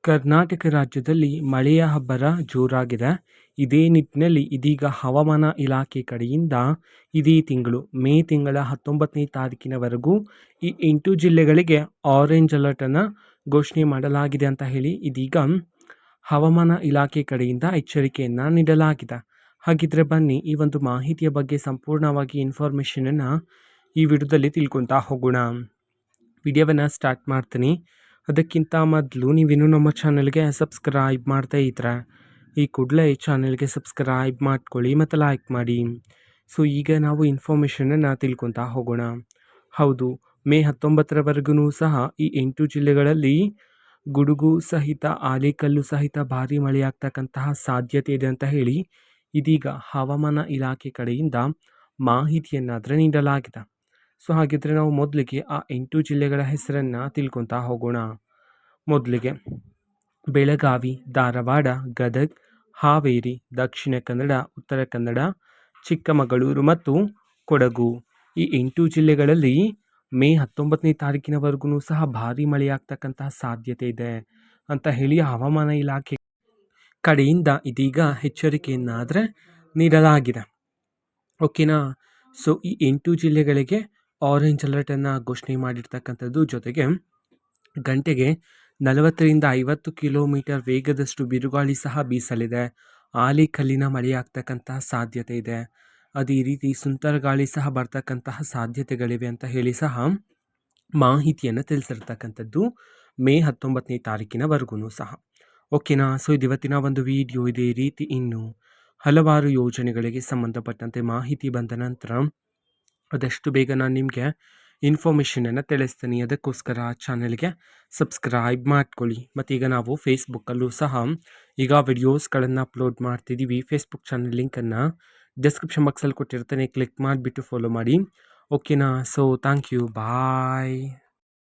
ಕರ್ನಾಟಕ ರಾಜ್ಯದಲ್ಲಿ ಮಳೆಯ ಅಬ್ಬರ ಜೋರಾಗಿದೆ. ಇದೇ ನಿಟ್ಟಿನಲ್ಲಿ ಇದೀಗ ಹವಾಮಾನ ಇಲಾಖೆ ಕಡೆಯಿಂದ ಇದೇ ತಿಂಗಳು ಮೇ ತಿಂಗಳ 19ನೇ ತಾರೀಕಿನವರೆಗೂ ಈ 8 ಜಿಲ್ಲೆಗಳಿಗೆ ಆರೆಂಜ್ ಅಲರ್ಟನ್ನು ಘೋಷಣೆ ಮಾಡಲಾಗಿದೆ ಅಂತ ಹೇಳಿ ಇದೀಗ ಹವಾಮಾನ ಇಲಾಖೆ ಕಡೆಯಿಂದ ಎಚ್ಚರಿಕೆಯನ್ನು ನೀಡಲಾಗಿದೆ. ಹಾಗಿದ್ರೆ ಬನ್ನಿ ಈ ಒಂದು ಮಾಹಿತಿಯ ಬಗ್ಗೆ ಸಂಪೂರ್ಣವಾಗಿ ಇನ್ಫಾರ್ಮೇಷನನ್ನು ಈ ವಿಡಿಯೋದಲ್ಲಿ ತಿಳ್ಕೊತಾ ಹೋಗೋಣ. ವಿಡಿಯೋವನ್ನು ಸ್ಟಾರ್ಟ್ ಮಾಡ್ತೀನಿ. ಅದಕ್ಕಿಂತ ಮೊದಲು ನೀವಿನ್ನೂ ನಮ್ಮ ಚಾನಲ್ಗೆ ಸಬ್ಸ್ಕ್ರೈಬ್ ಮಾಡ್ತಾ ಇದ್ರೆ ಈ ಕೂಡಲೇ ಈ ಚಾನಲ್ಗೆ ಸಬ್ಸ್ಕ್ರೈಬ್ ಮಾಡ್ಕೊಳ್ಳಿ ಮತ್ತು ಲೈಕ್ ಮಾಡಿ. ಸೊ ಈಗ ನಾವು ಇನ್ಫಾರ್ಮೇಷನನ್ನು ತಿಳ್ಕೊತಾ ಹೋಗೋಣ. ಹೌದು, ಮೇ 19ರವರೆಗೂ ಸಹ ಈ 8 ಜಿಲ್ಲೆಗಳಲ್ಲಿ ಗುಡುಗು ಸಹಿತ ಆಲಿಕಲ್ಲು ಸಹಿತ ಭಾರಿ ಮಳೆಯಾಗ್ತಕ್ಕಂತಹ ಸಾಧ್ಯತೆ ಇದೆ ಅಂತ ಹೇಳಿ ಇದೀಗ ಹವಾಮಾನ ಇಲಾಖೆ ಕಡೆಯಿಂದ ಮಾಹಿತಿಯನ್ನಾದರೆ ನೀಡಲಾಗಿದೆ. ಸೊ ಹಾಗಿದ್ರೆ ನಾವು ಮೊದಲಿಗೆ ಆ 8 ಜಿಲ್ಲೆಗಳ ಹೆಸರನ್ನು ತಿಳ್ಕೊತಾ ಹೋಗೋಣ. ಮೊದಲಿಗೆ ಬೆಳಗಾವಿ, ಧಾರವಾಡ, ಗದಗ್, ಹಾವೇರಿ, ದಕ್ಷಿಣ ಕನ್ನಡ, ಉತ್ತರ ಕನ್ನಡ, ಚಿಕ್ಕಮಗಳೂರು ಮತ್ತು ಕೊಡಗು. ಈ 8 ಜಿಲ್ಲೆಗಳಲ್ಲಿ ಮೇ 19ನೇ ತಾರೀಕಿನವರೆಗೂ ಸಹ ಭಾರಿ ಮಳೆಯಾಗ್ತಕ್ಕಂತಹ ಸಾಧ್ಯತೆ ಇದೆ ಅಂತ ಹೇಳಿ ಹವಾಮಾನ ಇಲಾಖೆ ಕಡೆಯಿಂದ ಇದೀಗ ಎಚ್ಚರಿಕೆಯನ್ನಾದರೆ ನೀಡಲಾಗಿದೆ. ಓಕೆನಾ. ಸೊ ಈ 8 ಜಿಲ್ಲೆಗಳಿಗೆ ಆರೆಂಜ್ ಅಲರ್ಟನ್ನು ಘೋಷಣೆ ಮಾಡಿರ್ತಕ್ಕಂಥದ್ದು. ಜೊತೆಗೆ ಗಂಟೆಗೆ 40ರಿಂದ 50 ಕಿಲೋಮೀಟರ್ ವೇಗದಷ್ಟು ಬಿರುಗಾಳಿ ಸಹ ಬೀಸಲಿದೆ. ಆಲಿಕಲ್ಲಿನ ಮಳೆಯಾಗ್ತಕ್ಕಂತಹ ಸಾಧ್ಯತೆ ಇದೆ. ಅದೇ ರೀತಿ ಸುಂಟರ ಗಾಳಿ ಸಹ ಬರ್ತಕ್ಕಂತಹ ಸಾಧ್ಯತೆಗಳಿವೆ ಅಂತ ಹೇಳಿ ಸಹ ಮಾಹಿತಿಯನ್ನು ತಿಳಿಸಿರ್ತಕ್ಕಂಥದ್ದು ಮೇ 19ನೇ ತಾರೀಕಿನವರೆಗೂ ಸಹ. ಓಕೆನಾ. ಸೊ ಇದು ಇವತ್ತಿನ ಒಂದು ವಿಡಿಯೋ. ಇದೇ ರೀತಿ ಇನ್ನು ಹಲವಾರು ಯೋಜನೆಗಳಿಗೆ ಸಂಬಂಧಪಟ್ಟಂತೆ ಮಾಹಿತಿ ಬಂದ ನಂತರ ಆದಷ್ಟು ಬೇಗ ನಾನು ನಿಮಗೆ ಇನ್ಫಾರ್ಮೇಷನನ್ನು ತಿಳಿಸ್ತೀನಿ. ಅದಕ್ಕೋಸ್ಕರ ಚಾನಲ್ಗೆ ಸಬ್ಸ್ಕ್ರೈಬ್ ಮಾಡ್ಕೊಳ್ಳಿ. ಮತ್ತು ಈಗ ನಾವು ಫೇಸ್ಬುಕ್ಕಲ್ಲೂ ಸಹ ಈಗ ವಿಡಿಯೋಸ್ಗಳನ್ನು ಅಪ್ಲೋಡ್ ಮಾಡ್ತಿದ್ದೀವಿ. ಫೇಸ್ಬುಕ್ ಚಾನಲ್ ಲಿಂಕನ್ನು ಡಿಸ್ಕ್ರಿಪ್ಷನ್ ಬಾಕ್ಸಲ್ಲಿ ಕೊಟ್ಟಿರ್ತಾನೆ, ಕ್ಲಿಕ್ ಮಾಡಿಬಿಟ್ಟು ಫಾಲೋ ಮಾಡಿ. ಓಕೆನಾ. So thank you, bye.